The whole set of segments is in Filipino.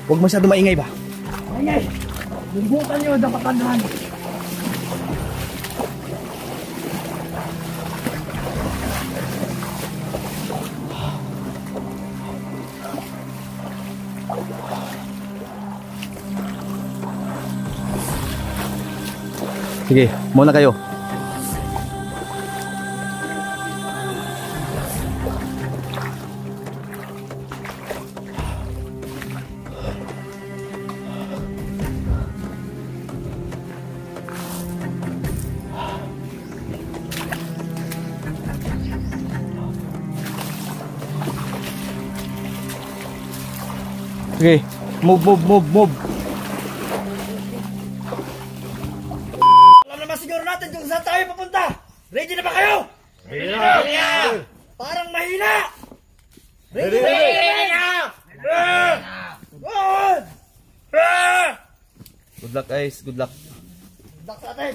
Huwag masyado maingay ba? Maingay! Bumbukan nyo, dapat tandaan. Sige, muna kayo. Sige, move. Alam naman siguro natin kung saan tayo papunta. Ready na ba kayo? Ready na! Parang mahina! Ready na! Good! Good luck guys, good luck. Dak sa atin.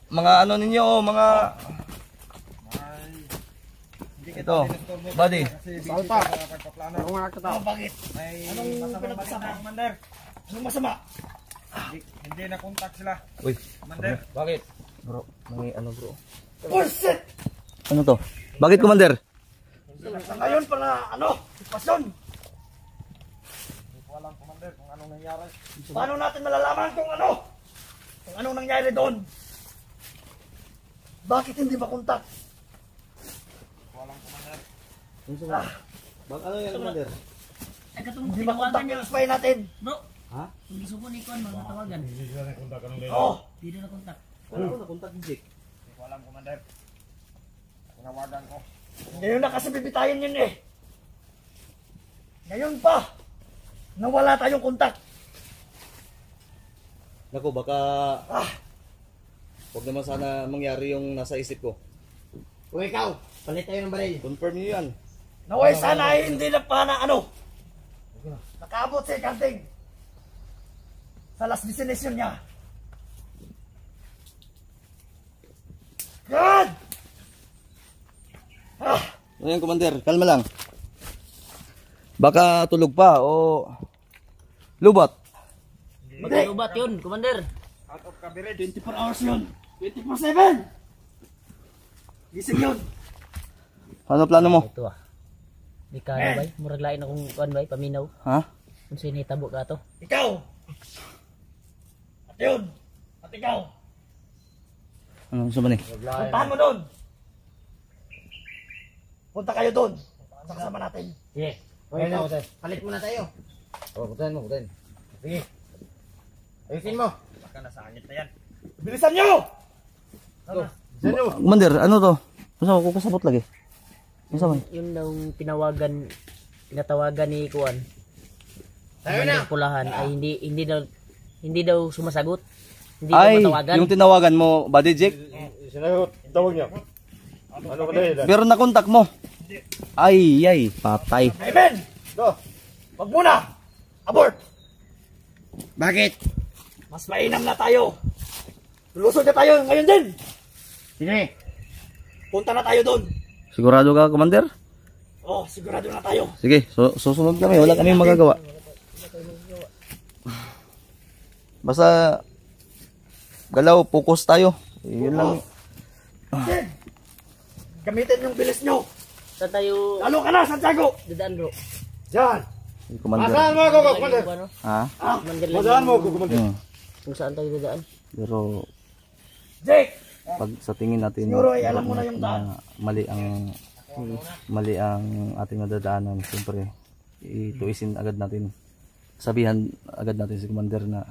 Mga ano ninyo, mga ito, buddy. Salta! Ano nga kita? Bakit? Anong pinag-usama? Anong masama? Hindi na contact sila. Uy, Commander. bakit? Bro, may ano bro? Bullshit! Ano to? Bakit, Commander? Sa ngayon pala, sitwasyon. Hindi ko alam, Commander, kung anong nangyari. Paano natin malalaman kung anong nangyari doon? Bakit hindi makontak? Hindi ko alam, Commander. Ano yan, Commander? Hindi makontak yung spy natin. Bro, Ha? hindi suko ni Kwan mga tawagan. Oh, Hindi na kontak. Ano na contact ni Jake? Hindi ko alam, Commander. Tinawagan ko. ngayon na kasi bibitayin yun eh. Ngayon pa, nawala tayong kontak. Naku, baka huwag naman sana mangyari yung nasa isip ko. O ikaw, palit tayo ng baril. Confirm niyo yan. Naway sana ay hindi na pa na nakaabot sa ikanting. Sa last destination niya. God! Ano yan, Commander? Kalma lang. Baka tulog pa o lubat. Magkalubat yun, Commander. Out of coverage. 24 hours yun. 24/7. Gising yun. Ano plano mo? Ito Di ka ano bay? Murag lain akong Kwan bay, paminaw. Ha? Kung sino itabo ka to. Ikaw. At yun. At ikaw. Ano gusto mo ni? Puntahan mo doon. Punta kayo doon. Kasama natin. Sige. Palit muna tayo. Putahin mo. Sige. Ayusin mo. Baka nasa angit na yan. Bilisan nyo! Commander, ano to? Masa ko kasabot lagi? Masa man? Yun daw pinatawagan ni Kwan. Tayo na! Pulahan ay hindi daw sumasagot. Hindi Ay, daw matawagan. yung tinawagan mo, Buddy Jake? Sinagot. Tawag niya. Ano ba dahil? Pero nakontak mo. Ay, patay. Amen! Go! Wag muna! Abort! Bakit? Mas mainam na tayo. Lulusod na tayo ngayon din. Sige. Punta na tayo doon. Sigurado ka, Commander? Oh, sigurado na tayo. Sige, susunod kami. Wala kami magagawa. Basta galaw, focus tayo. Yun lang. Gamitin yung bilis nyo. Saan tayo Lalo ka na, Santiago. dadaan bro? Diyan. Commander. Saan mo ako, Commander? Ano? Ha? Commander lang Saan mo yung- ako, Commander? Kung saan tayo dadaan? Pero Jake! pag sa tingin natin Siguro ay alam mo na yung daan. mali ang ating nadadaanan, siyempre ituisin agad natin, sabihan agad natin si Commander na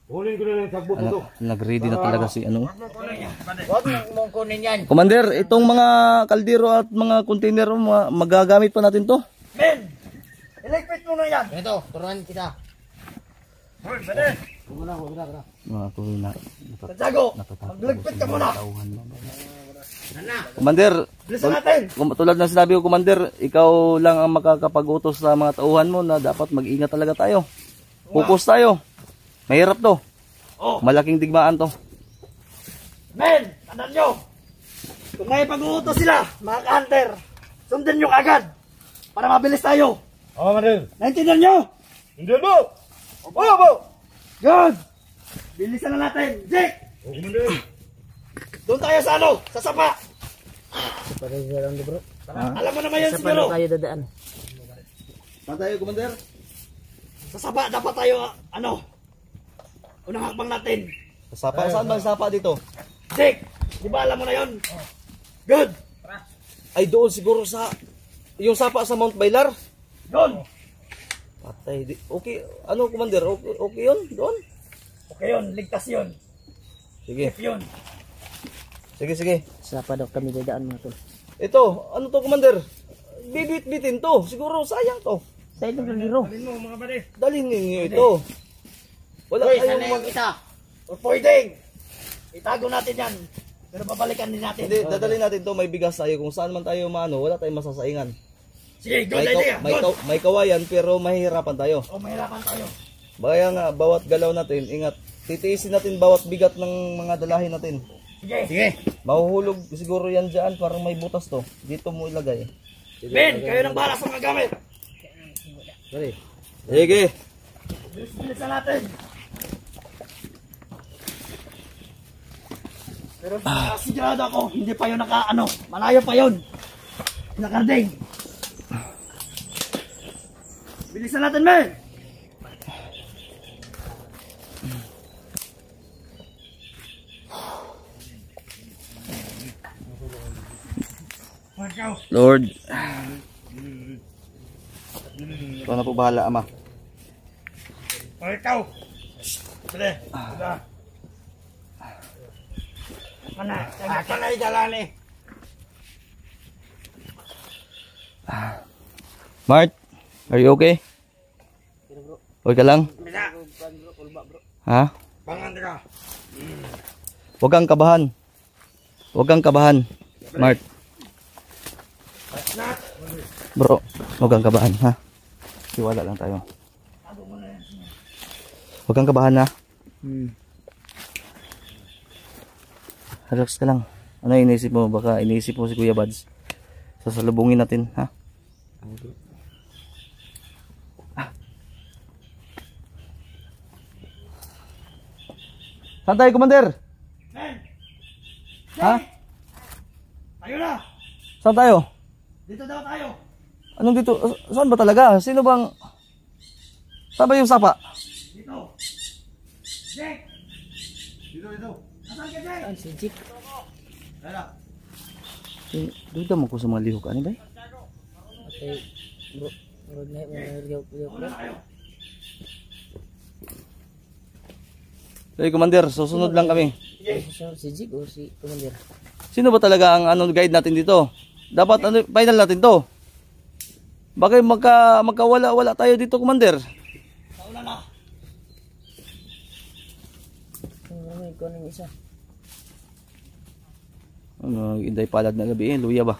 Hulin ko na lang sagbot ito. nag-ready na talaga si ano. Huwag mong kunin yan. Commander, itong mga kaldero at mga container magagamit pa natin to. Men! Electric mo na yan. Ito, turuan kita. Hoy, bade! Mga ko na Santiago, magligpit ka muna. Commander, Bilisan natin. tulad ng sinabi ko, Commander, ikaw lang ang makakapag-utos sa mga tauhan mo na dapat mag-ingat talaga tayo. Focus tayo. Mahirap to. Oh, Malaking digmaan to. men! Tandaan nyo. Kung may pag-uutos sila, mga ka-hunter, sundan nyo agad. Para mabilis tayo. Oo, Commander. Naintindihan nyo? Hindi po. Opo. Good! Bilisan na natin. Jake! Oo, Commander. Doon tayo sa ano? Sa sapa. Pareho lang bro. Alam mo naman yun Sa siguro. paano tayo dadaan? Saan tayo, Commander? Sa sapa dapat tayo, ano? Unang hakbang natin. Sapa, saan ba ang sapa dito? Jake! Di ba alam mo na yun? Good! Ay doon siguro sa yung sapa sa Mount Bailar. Doon! Patay. Okay, ano Commander? Okay yun? Doon? Okay yun, ligtas yun. Sige. Safe yun. Sige. Sa pa daw kami dadaan mga tol. Ito, ano to Commander? Bibit-bitin to. Siguro sayang to. Sa ilong lang bro. Alin mo, mga pare. Dalhin ninyo ito. Wala Uy, kayong sana yung isa. O pwedeng. Itago natin yan. Pero babalikan din natin. Hindi, dadalhin natin to. May bigas tayo. Kung saan man tayo maano, wala tayong masasaingan. Sige, good idea. Good. May kawayan pero mahihirapan tayo. O mahirapan tayo. Kaya nga, bawat galaw natin, ingat. Titiisin natin bawat bigat ng mga dalahin natin. Sige. Mahuhulog siguro yan dyan, parang may butas to. Dito mo ilagay. Ben, kayo nang bahala sa mga gamit. Sige. Bilisan natin. Pero sigurado ako, hindi pa yun malayo pa yun. Nakarding. Bilisan natin, men. Lord. Ikaw na po bahala, Ama. O ikaw. Sige. Akan ay jalan eh. Mart, are you okay? Okay ka lang? Bisa. Ha? Bangan ka. Huwag kang kabahan. Huwag kang kabahan. Mart. Bro, huwag kang kabahan, ha? Tiwala lang tayo. Huwag kang kabahan, ha? Relax ka lang. Ano iniisip mo? Baka iniisip mo si Kuya Bads. Sasalubungin natin, ha? Saan tayo, Commander? Men. Ha? Tayo na. Saan tayo? Dito daw tayo. Anong dito? Saan ba talaga? Sino bang... Saan ba yung sapa? Dito. Jake. Dito. Nasaan ka, Jake? Si Jeep. Duda mo ko sa mga lihok. Ano ba? Okay. Bro. Bro, Una tayo. Hey, Commander, susunod lang kami. Si Jeep o si Commander? Sino ba talaga ang guide natin dito? Dapat final natin to. Bakit magkawala-wala tayo dito, Commander? Nauna na. Ikaw na yung isa. Ano, inday palad na gabi luya ba?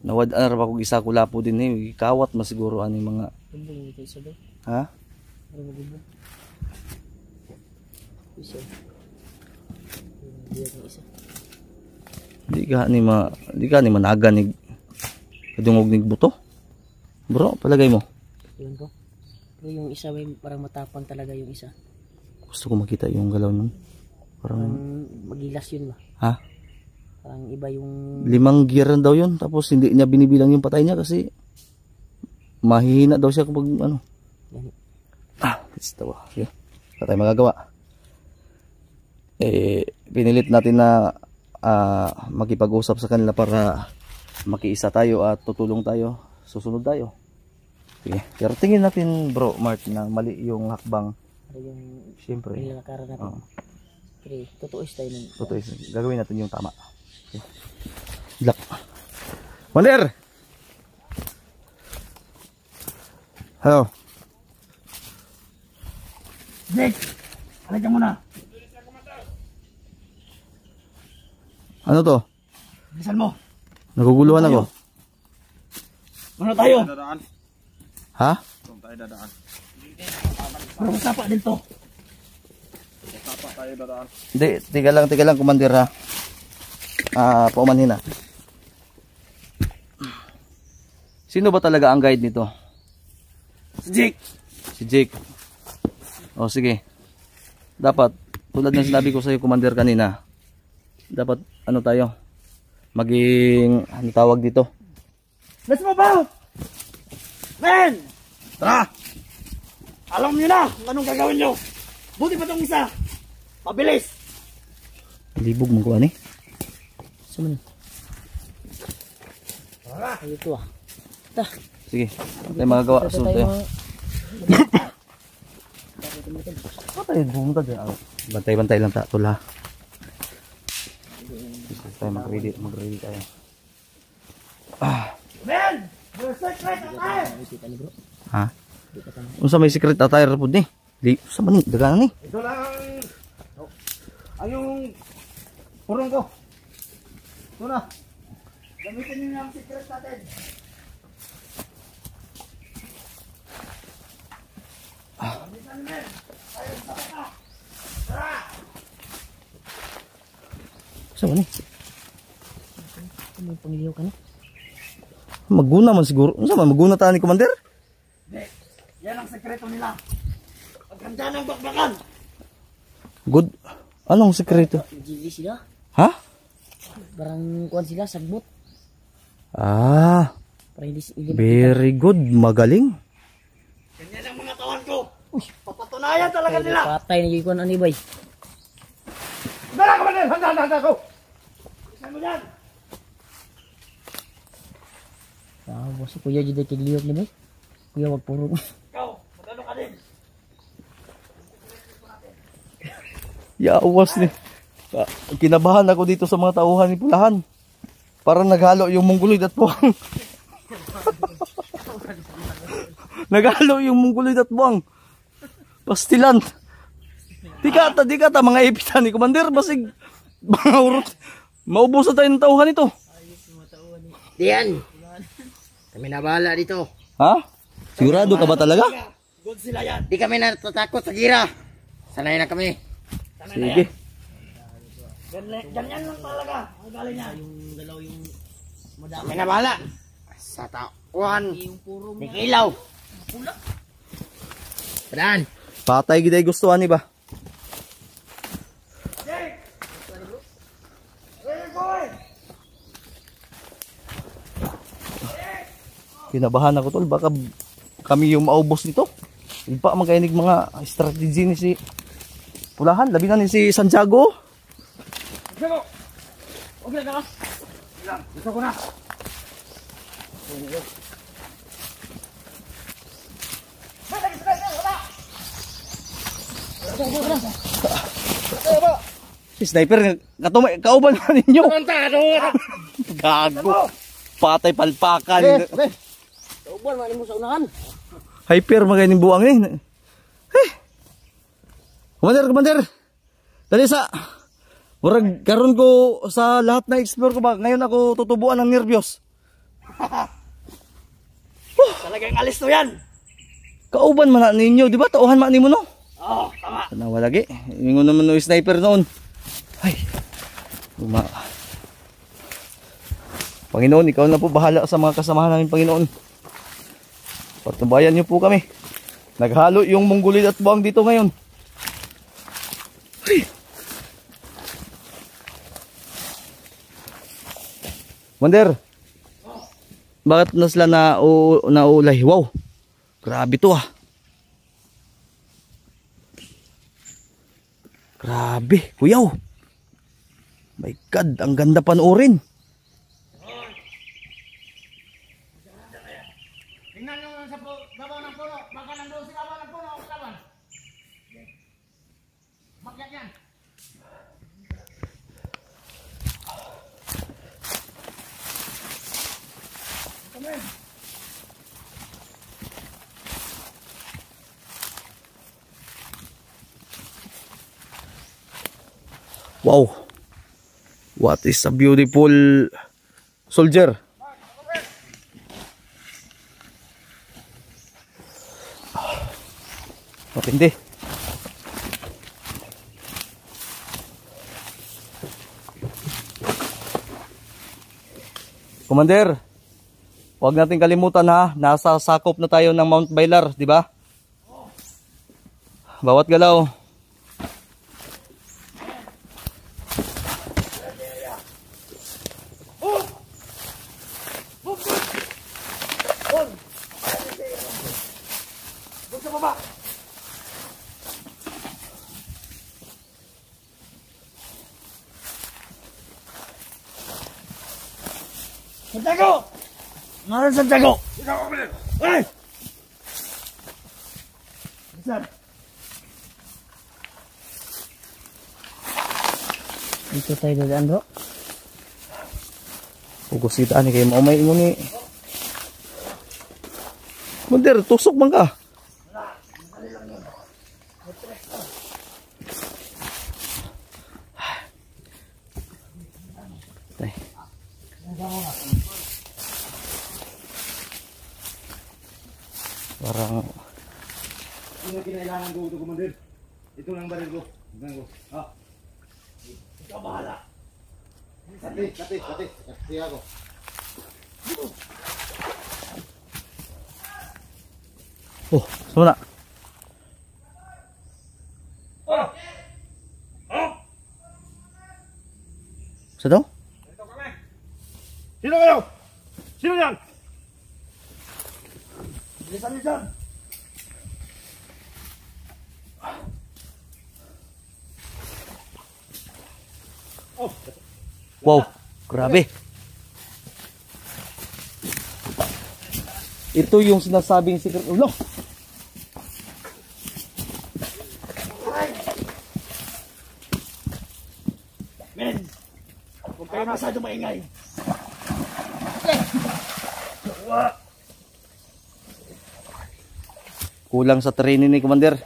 Nawad-an ra pa kog isa kula po din kawat masiguro ani mga Bumbong dito isa daw. ha? Ano magbubong? Isa. Diyan yung isa. Di ka ni managa ni kadungog nig buto. Bro, palagay mo. Yun po. Pero yung isa may parang matapang talaga yung isa. Gusto ko makita yung galaw nun. Parang Magilas yun ba? ha? Parang iba yung 5 gear na daw yun. Tapos hindi niya binibilang yung patay niya kasi mahihina daw siya kapag ano. It's the sige. Wala tayong magagawa. Pinilit natin na makipag-usap sa kanila para makiisa tayo at tutulong tayo. Susunod tayo. Sige. Pero tingin natin bro, Mart, na mali yung hakbang. yung Siyempre. nilakaran natin. Pero totoo tayo nun. Totoo, gagawin natin yung tama. Okay. Lock. Commander! Hello. Jake. Halika muna. Ano to? Bilisan mo. Naguguluhan ako. Ano tayo? Dadaan. Ha? Kung tayo dadaan. Pero masapa din to. Tapa tayo dadaan. Hindi, tiga lang, Commander ha. Paumanhin na. Sino ba talaga ang guide nito? Si Jake. Si Jake. O sige. Dapat, tulad ng sinabi ko sa iyo, Commander, kanina, dapat ano tayo? Maging, ano tawag dito? Let's move out! Men! Tara! Alam niyo na kung anong gagawin niyo. Buti pa itong isa. Mabilis! Libog mong kuha ni. Suman. Tara! Ay, ito ah. Ta. Sige, tayo magagawa. Ito Sunod tayo tayo. Patay, bumunta dyan. Bantay-bantay lang ta, tula. Tayo mag-ready tayo. Men! Your secret attire! Kita ni bro. Ha? Unsa may secret attire po ni? Di, sa man ni? Dagana ni? Ito lang ang yung purong ko. Ito na. Gamitin niyo ang secret natin. Gamitin niyo, men. Tayo sa baka. Tara! Sa man ni? Ano pangiliw ka na? Maguna man siguro. Unsa man maguna ta ni Commander? Hindi. Yan ang sekreto nila. Paghanda ng bakbakan. Good. Anong sekreto? Gili sila. Ha? Barang kuan sila sagbot. Ah, Para hindi very good. Magaling. Ganyan ang mga tawan ko. Papatunayan talaga nila. patay ni kuan ani bay. Dala ka man din. Handa ko. Isa mo yan. Ah, boss kuya jud kay liog ni bay. Kuya wag puro. Ikaw, magano ka din. Yawas ni. Kinabahan ako dito sa mga tauhan ni Pulahan. Parang naghalo yung mongoloid at buwang. Naghalo yung mongoloid at buwang. Pastilan. Di ka ta mga epitan ni Commander. Basig mga urot. Maubusan tayo ng tauhan ito. Diyan. Kami na bahala dito. Ha? Sigurado ka ba talaga? Good sila yan. Di kami natatakot sa gira. Sanay na kami. Sige. Ganyan lang talaga. Ang galing niya. Kami na bahala. Sa tauhan. Di kilaw. Padaan. Patay giday gustuhan ni ba? Jake! Where you going? Kinabahan ako tol. Baka kami yung maubos nito. Iba magkainig mga strategy ni si Pulahan. Labi na ni si Santiago. Go! Okay na ka? Ilang. Gusto ko na. Si sniper, kauban na ninyo. Gago. Patay palpakan. Uban man mo sa unahan. Hyper maganing buwang eh. Commander. Dali sa. Murag karon ko sa lahat na explore ko ba. Ngayon ako tutubuan ng nervyos. Talagang alis to yan. Kauban man na ninyo, di ba? Tauhan man nimo no? Oo, tama. Tanawa lagi. Ingon naman no sniper noon. Ay. Panginoon, ikaw na po bahala sa mga kasamahan namin, Panginoon. Patubayan niyo po kami. Naghalo yung mongoloid at buwang dito ngayon. Ay. Commander. Bakit na sila naulay? Wow. Grabe to ah. Grabe, kuyaw. My God, ang ganda panoorin. Tingnan nyo sa babaw ng puno. Baka nandoon sila ba ng puno o kalaban? Bakit yan? Wow. What is a beautiful soldier. Matindi. Commander, Huwag natin kalimutan ha, nasa sakop na tayo ng Mount Bailar, di ba? Bawat galaw. Doon sa baba. Santiago! Ngayon Santiago! Ikaw kami! Ay! Sir, Dito tayo dadaan bro. Pugositaan ni kayo maumay mo ni. Mundir, tusok man ka. Tay. Parang Ano kinailangan ko ito, Commander? Ito lang baril ko. Tingnan ko. Ha? ikaw bahala. Kati. Kati ako. oh, sumuna. Sa daw? Ito kami! Sino kayo? Sino yan? Bilisan niyo dyan. Wow, grabe. Ito yung sinasabing secret. Ulo. Men, huwag kayo masyado maingay. Kulang sa training ni Commander.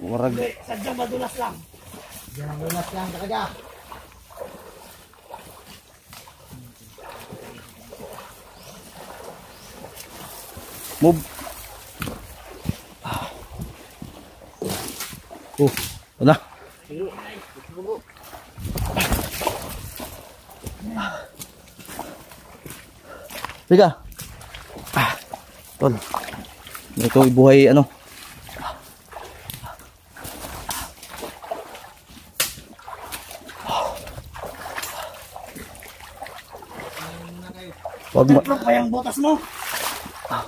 Warag. Hindi, sadyang madulas lang. Ulas lang talaga. Move. Wala. Tiga. Tol. Ito ibuhay ano. Tatlong pa yung butas mo.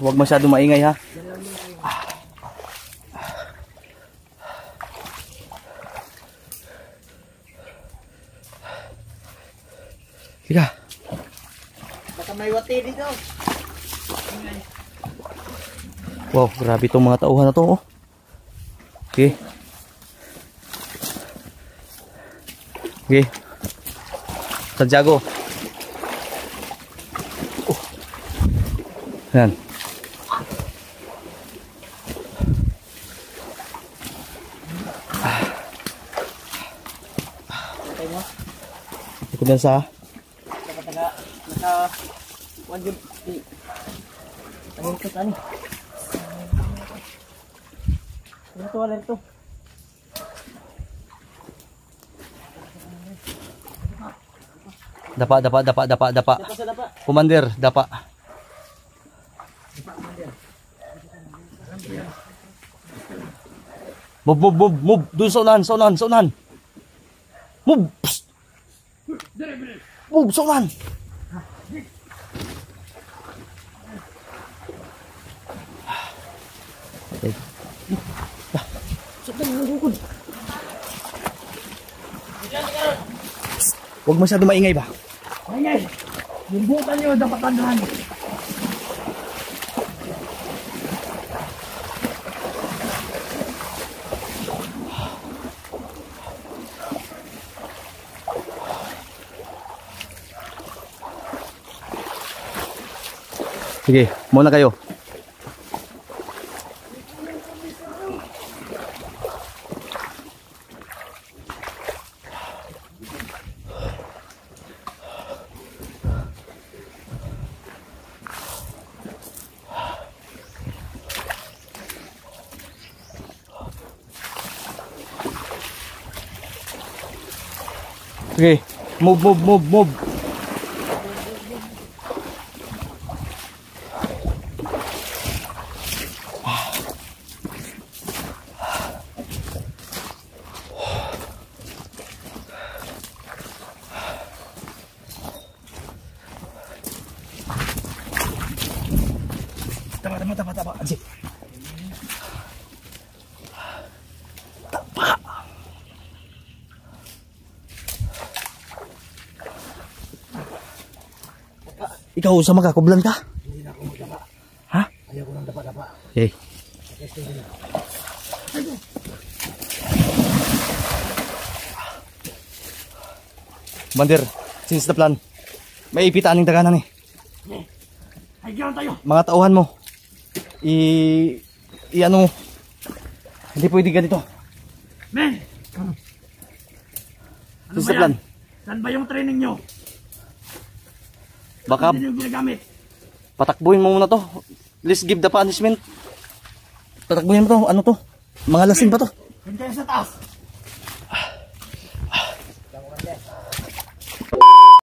Wag masyado maingay ha. Tiga. Baka may wati dito. Wow, grabe itong mga tauhan na to. Oh. Okay. Okay. Santiago. Oh. Yan. Ito na sa Naka wajib di. Ano ito tani? Ito wala ito. Dapa. Commander, dapa. Move. Doon sa unahan. Move. Psst. Move, sa unahan. Okay. Huwag masyado maingay ba? Maingay. Yung butan niyo dapat tandaan. Sige, muna kayo. Sige, move. Tapa. Ansi. Tapa. Ikaw, sa makakublan ka? Hindi na ako magdapa. Ha? Ayaw ko ng dapa-dapa. Okay. Commander, since the plan, may ipitaan ng daganan eh. Ay, gano'n tayo. Mga tauhan mo, ano mo, hindi pwede ganito. Men! Ano Since ba the plan, yan? Saan ba yung training nyo? baka Hindi nyo ginagamit. patakbuhin mo muna to. Let's give the punishment. Patakbuhin mo to, ano to? Mga lasing pa to. Hindi kayo sa taas.